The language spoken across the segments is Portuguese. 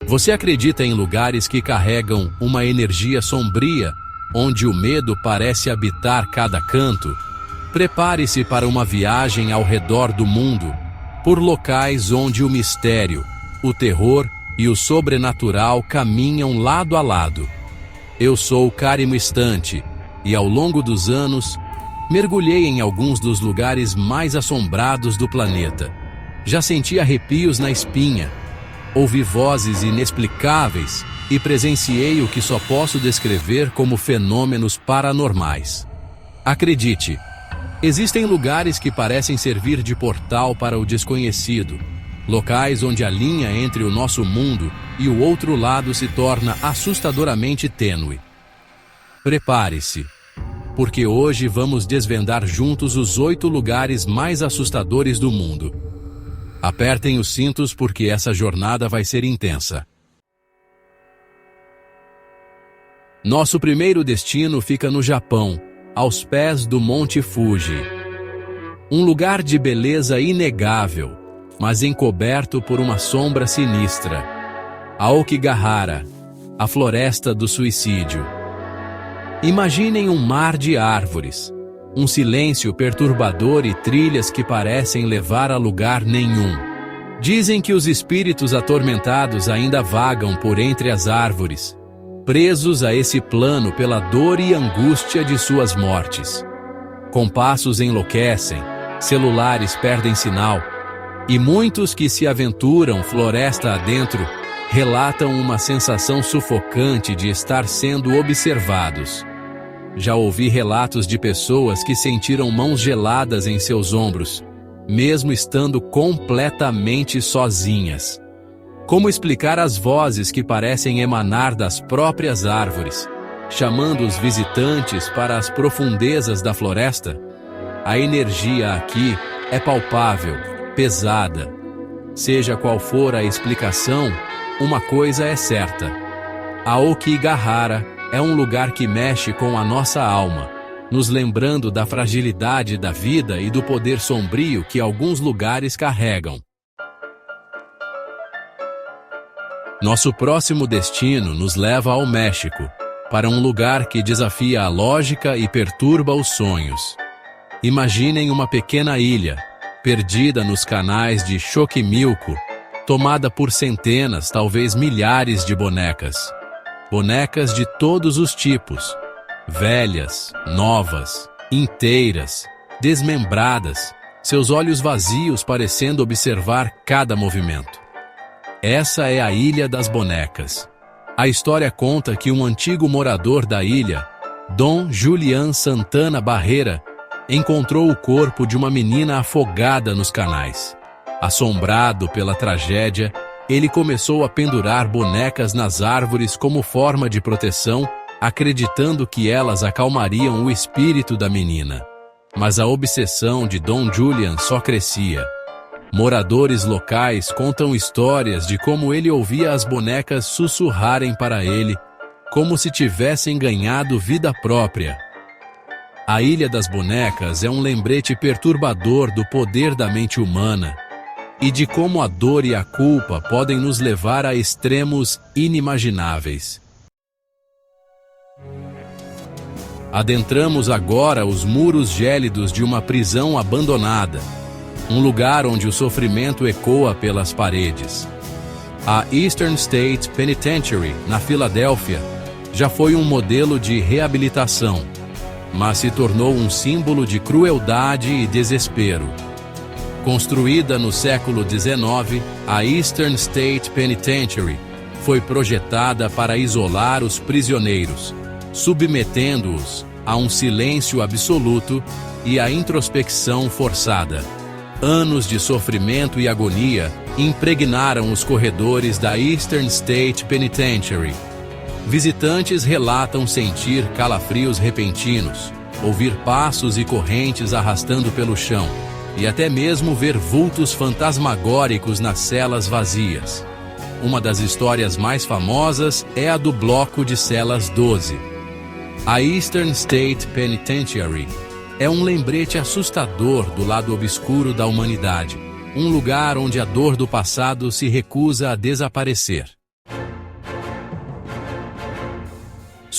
Você acredita em lugares que carregam uma energia sombria, onde o medo parece habitar cada canto? Prepare-se para uma viagem ao redor do mundo, por locais onde o mistério, o terror e o sobrenatural caminham lado a lado. Eu sou Kárimo Estante, e ao longo dos anos, mergulhei em alguns dos lugares mais assombrados do planeta. Já senti arrepios na espinha, ouvi vozes inexplicáveis e presenciei o que só posso descrever como fenômenos paranormais. Acredite, existem lugares que parecem servir de portal para o desconhecido, locais onde a linha entre o nosso mundo e o outro lado se torna assustadoramente tênue. Prepare-se, porque hoje vamos desvendar juntos os 8 lugares mais assustadores do mundo. Apertem os cintos porque essa jornada vai ser intensa. Nosso primeiro destino fica no Japão, aos pés do Monte Fuji. Um lugar de beleza inegável, mas encoberto por uma sombra sinistra. Aokigahara, a floresta do suicídio. Imaginem um mar de árvores, um silêncio perturbador e trilhas que parecem levar a lugar nenhum. Dizem que os espíritos atormentados ainda vagam por entre as árvores, presos a esse plano pela dor e angústia de suas mortes. Compassos enlouquecem, celulares perdem sinal, e muitos que se aventuram floresta adentro relatam uma sensação sufocante de estar sendo observados. Já ouvi relatos de pessoas que sentiram mãos geladas em seus ombros, mesmo estando completamente sozinhas. Como explicar as vozes que parecem emanar das próprias árvores, chamando os visitantes para as profundezas da floresta? A energia aqui é palpável, pesada. Seja qual for a explicação, uma coisa é certa. Aokigahara é um lugar que mexe com a nossa alma, nos lembrando da fragilidade da vida e do poder sombrio que alguns lugares carregam. Nosso próximo destino nos leva ao México, para um lugar que desafia a lógica e perturba os sonhos. Imaginem uma pequena ilha, perdida nos canais de Xochimilco, tomada por centenas, talvez milhares de bonecas. Bonecas de todos os tipos, velhas, novas, inteiras, desmembradas, seus olhos vazios parecendo observar cada movimento. Essa é a Ilha das Bonecas. A história conta que um antigo morador da ilha, Dom Julián Santana Barrera, encontrou o corpo de uma menina afogada nos canais. Assombrado pela tragédia, ele começou a pendurar bonecas nas árvores como forma de proteção, acreditando que elas acalmariam o espírito da menina. Mas a obsessão de Dom Julián só crescia. Moradores locais contam histórias de como ele ouvia as bonecas sussurrarem para ele, como se tivessem ganhado vida própria. A Ilha das Bonecas é um lembrete perturbador do poder da mente humana e de como a dor e a culpa podem nos levar a extremos inimagináveis. Adentramos agora os muros gélidos de uma prisão abandonada, um lugar onde o sofrimento ecoa pelas paredes. A Eastern State Penitentiary, na Filadélfia, já foi um modelo de reabilitação, mas se tornou um símbolo de crueldade e desespero. Construída no século XIX, a Eastern State Penitentiary foi projetada para isolar os prisioneiros, submetendo-os a um silêncio absoluto e à introspecção forçada. Anos de sofrimento e agonia impregnaram os corredores da Eastern State Penitentiary. Visitantes relatam sentir calafrios repentinos, ouvir passos e correntes arrastando pelo chão, e até mesmo ver vultos fantasmagóricos nas celas vazias. Uma das histórias mais famosas é a do bloco de celas 12. A Eastern State Penitentiary é um lembrete assustador do lado obscuro da humanidade, um lugar onde a dor do passado se recusa a desaparecer.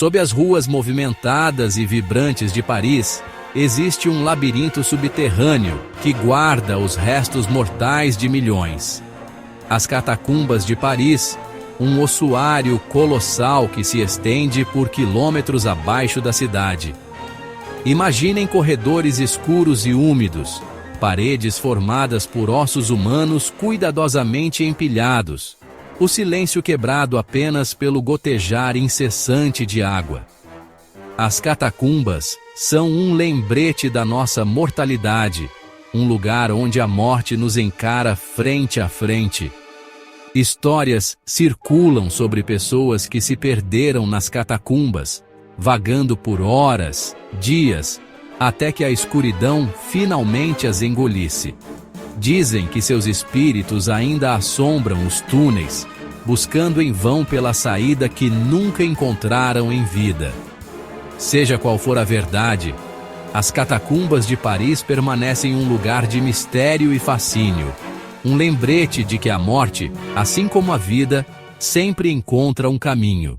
Sob as ruas movimentadas e vibrantes de Paris, existe um labirinto subterrâneo que guarda os restos mortais de milhões. As catacumbas de Paris, um ossuário colossal que se estende por quilômetros abaixo da cidade. Imaginem corredores escuros e úmidos, paredes formadas por ossos humanos cuidadosamente empilhados, o silêncio quebrado apenas pelo gotejar incessante de água. As catacumbas são um lembrete da nossa mortalidade, um lugar onde a morte nos encara frente a frente. Histórias circulam sobre pessoas que se perderam nas catacumbas, vagando por horas, dias, até que a escuridão finalmente as engolisse. Dizem que seus espíritos ainda assombram os túneis, buscando em vão pela saída que nunca encontraram em vida. Seja qual for a verdade, as catacumbas de Paris permanecem um lugar de mistério e fascínio, um lembrete de que a morte, assim como a vida, sempre encontra um caminho.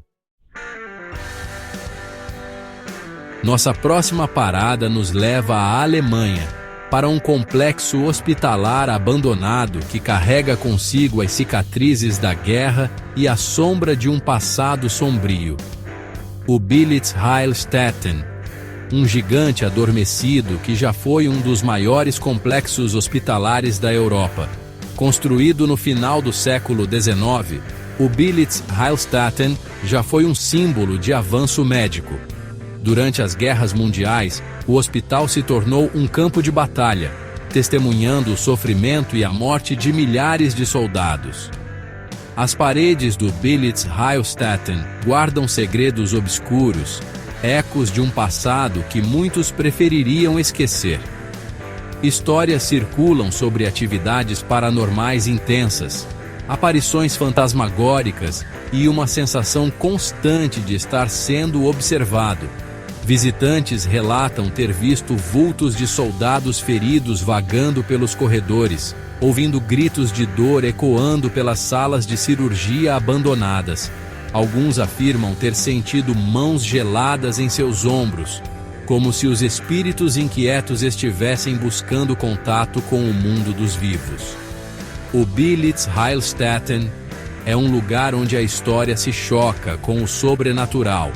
Nossa próxima parada nos leva à Alemanha, para um complexo hospitalar abandonado que carrega consigo as cicatrizes da guerra e a sombra de um passado sombrio. O Billits Heilstätten, um gigante adormecido que já foi um dos maiores complexos hospitalares da Europa. Construído no final do século XIX, o Billits Heilstätten já foi um símbolo de avanço médico. Durante as guerras mundiais, o hospital se tornou um campo de batalha, testemunhando o sofrimento e a morte de milhares de soldados. As paredes do Billits Heilstätten guardam segredos obscuros, ecos de um passado que muitos prefeririam esquecer. Histórias circulam sobre atividades paranormais intensas, aparições fantasmagóricas e uma sensação constante de estar sendo observado. Visitantes relatam ter visto vultos de soldados feridos vagando pelos corredores, ouvindo gritos de dor ecoando pelas salas de cirurgia abandonadas. Alguns afirmam ter sentido mãos geladas em seus ombros, como se os espíritos inquietos estivessem buscando contato com o mundo dos vivos. O Billits Heilstätten é um lugar onde a história se choca com o sobrenatural,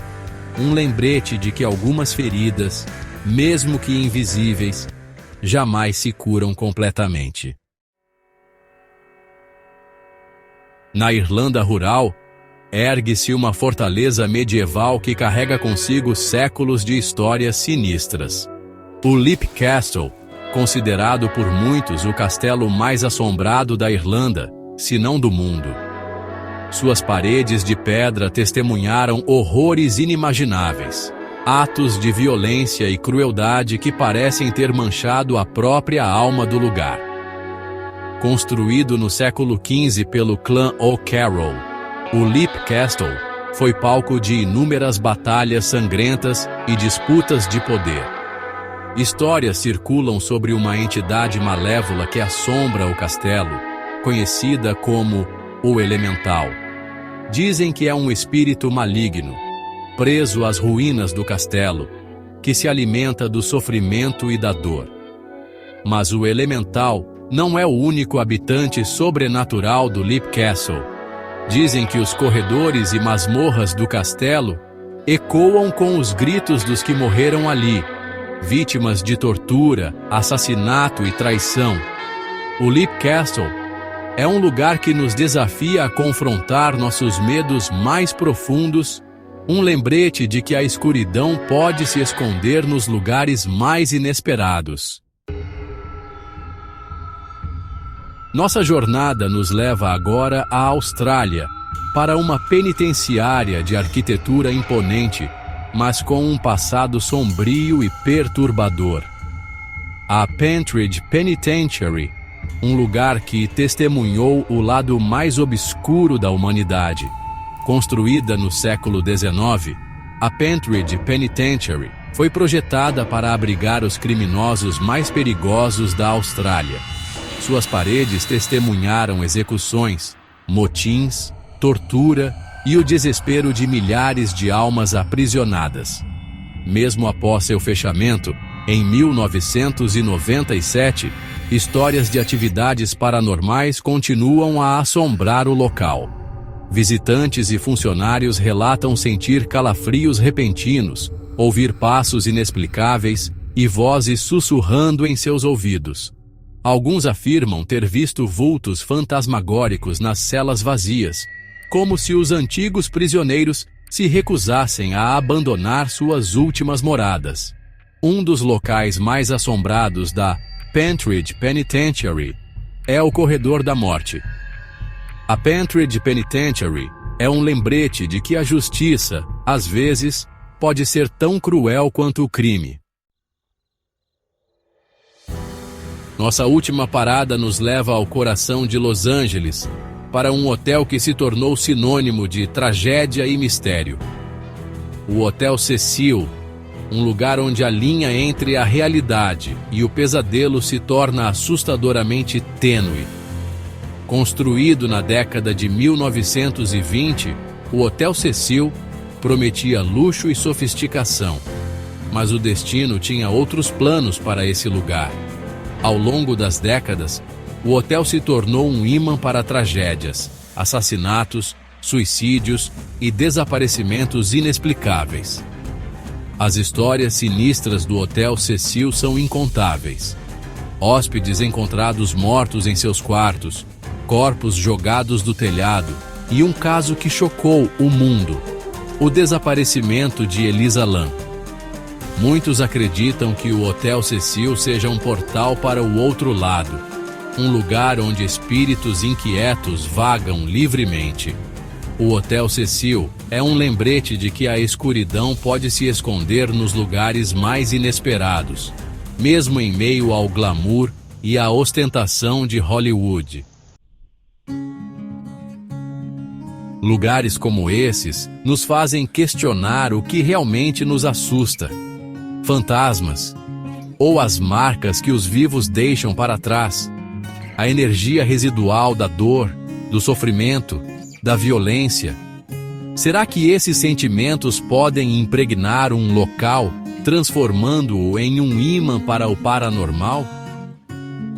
um lembrete de que algumas feridas, mesmo que invisíveis, jamais se curam completamente. Na Irlanda rural, ergue-se uma fortaleza medieval que carrega consigo séculos de histórias sinistras. O Leap Castle, considerado por muitos o castelo mais assombrado da Irlanda, se não do mundo. Suas paredes de pedra testemunharam horrores inimagináveis, atos de violência e crueldade que parecem ter manchado a própria alma do lugar. Construído no século XV pelo clã O'Carroll, o Leap Castle foi palco de inúmeras batalhas sangrentas e disputas de poder. Histórias circulam sobre uma entidade malévola que assombra o castelo, conhecida como o Elemental. Dizem que é um espírito maligno, preso às ruínas do castelo, que se alimenta do sofrimento e da dor. Mas o Elemental não é o único habitante sobrenatural do Leap Castle. Dizem que os corredores e masmorras do castelo ecoam com os gritos dos que morreram ali, vítimas de tortura, assassinato e traição. O Leap Castle é um lugar que nos desafia a confrontar nossos medos mais profundos, um lembrete de que a escuridão pode se esconder nos lugares mais inesperados. Nossa jornada nos leva agora à Austrália, para uma penitenciária de arquitetura imponente, mas com um passado sombrio e perturbador. A Pentridge Penitentiary, um lugar que testemunhou o lado mais obscuro da humanidade. Construída no século XIX, a Pentridge Penitentiary foi projetada para abrigar os criminosos mais perigosos da Austrália. Suas paredes testemunharam execuções, motins, tortura e o desespero de milhares de almas aprisionadas. Mesmo após seu fechamento, em 1997, histórias de atividades paranormais continuam a assombrar o local. Visitantes e funcionários relatam sentir calafrios repentinos, ouvir passos inexplicáveis e vozes sussurrando em seus ouvidos. Alguns afirmam ter visto vultos fantasmagóricos nas celas vazias, como se os antigos prisioneiros se recusassem a abandonar suas últimas moradas. Um dos locais mais assombrados da Pentridge Penitentiary é o Corredor da Morte. A Pentridge Penitentiary é um lembrete de que a justiça, às vezes, pode ser tão cruel quanto o crime. Nossa última parada nos leva ao coração de Los Angeles, para um hotel que se tornou sinônimo de tragédia e mistério. O Hotel Cecil, um lugar onde a linha entre a realidade e o pesadelo se torna assustadoramente tênue. Construído na década de 1920, o Hotel Cecil prometia luxo e sofisticação, mas o destino tinha outros planos para esse lugar. Ao longo das décadas, o hotel se tornou um imã para tragédias, assassinatos, suicídios e desaparecimentos inexplicáveis. As histórias sinistras do Hotel Cecil são incontáveis. Hóspedes encontrados mortos em seus quartos, corpos jogados do telhado e um caso que chocou o mundo: o desaparecimento de Elisa Lam. Muitos acreditam que o Hotel Cecil seja um portal para o outro lado, um lugar onde espíritos inquietos vagam livremente. O Hotel Cecil é um lembrete de que a escuridão pode se esconder nos lugares mais inesperados, mesmo em meio ao glamour e à ostentação de Hollywood. Lugares como esses nos fazem questionar o que realmente nos assusta: fantasmas, ou as marcas que os vivos deixam para trás, a energia residual da dor, do sofrimento, da violência. Será que esses sentimentos podem impregnar um local, transformando-o em um imã para o paranormal?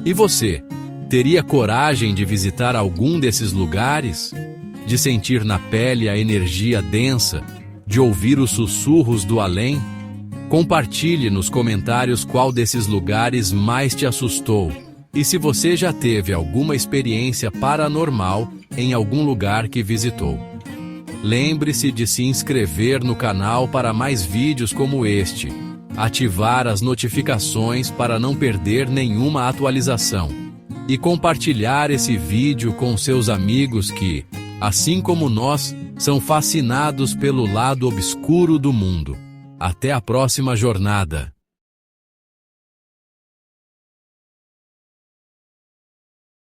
E você, teria coragem de visitar algum desses lugares? De sentir na pele a energia densa, de ouvir os sussurros do além? Compartilhe nos comentários qual desses lugares mais te assustou e se você já teve alguma experiência paranormal em algum lugar que visitou. Lembre-se de se inscrever no canal para mais vídeos como este, ativar as notificações para não perder nenhuma atualização e compartilhar esse vídeo com seus amigos que, assim como nós, são fascinados pelo lado obscuro do mundo. Até a próxima jornada!